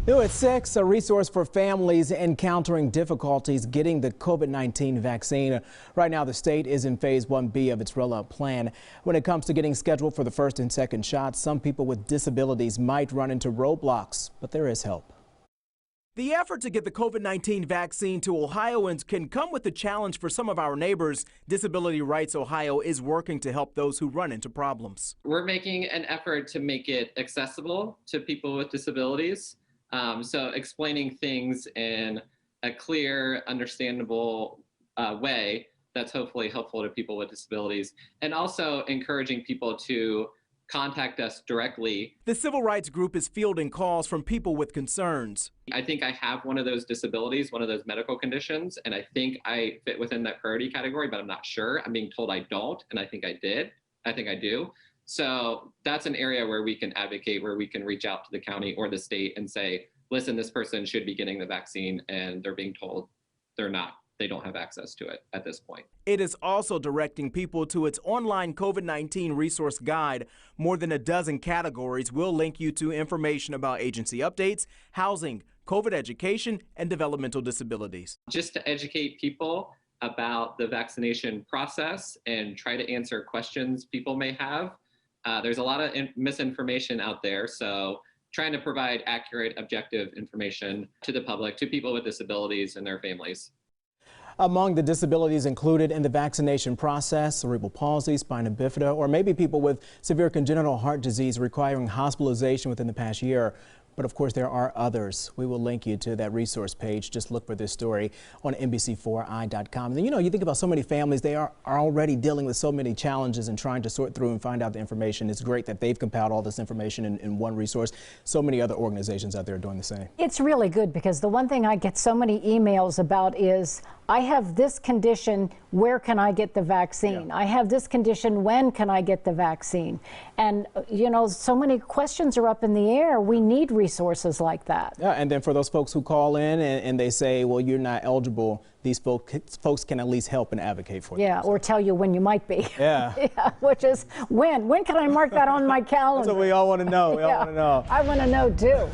New at 6, a resource for families encountering difficulties getting the COVID-19 vaccine. Right now, the state is in phase 1B of its rollout plan. When it comes to getting scheduled for the first and second shots, some people with disabilities might run into roadblocks, but there is help. The effort to get the COVID-19 vaccine to Ohioans can come with a challenge for some of our neighbors. Disability Rights Ohio is working to help those who run into problems. We're making an effort to make it accessible to people with disabilities. So explaining things in a clear, understandable way that's hopefully helpful to people with disabilities, and also encouraging people to contact us directly. The civil rights group is fielding calls from people with concerns. I think I have one of those disabilities, one of those medical conditions, and I think I fit within that priority category, but I'm not sure. I'm being told I don't, and I think I did. I think I do. So that's an area where we can advocate, where we can reach out to the county or the state and say, listen, this person should be getting the vaccine, and they're being told they're not. They don't have access to it at this point. It is also directing people to its online COVID-19 resource guide. More than a dozen categories will link you to information about agency updates, housing, COVID education, and developmental disabilities. Just to educate people about the vaccination process and try to answer questions people may have. There's a lot of misinformation out there, so trying to provide accurate, objective information to the public, to people with disabilities and their families. Among the disabilities included in the vaccination process, cerebral palsy, spina bifida, or maybe people with severe congenital heart disease requiring hospitalization within the past year. But of course, there are others. We will link you to that resource page. Just look for this story on NBC4i.com. And you think about so many families, they are already dealing with so many challenges and trying to sort through and find out the information. It's great that they've compiled all this information in one resource. So many other organizations out there are doing the same. It's really good, because the one thing I get so many emails about is, I have this condition, where can I get the vaccine? Yeah. I have this condition, when can I get the vaccine? And so many questions are up in the air. We need resources like that. Yeah, and then for those folks who call in and they say, well, you're not eligible, these folks can at least help and advocate for them. Yeah, or tell you when you might be. Yeah. Yeah, which is when can I mark that on my calendar? That's what we all want to know. We all want to know. I want to know too.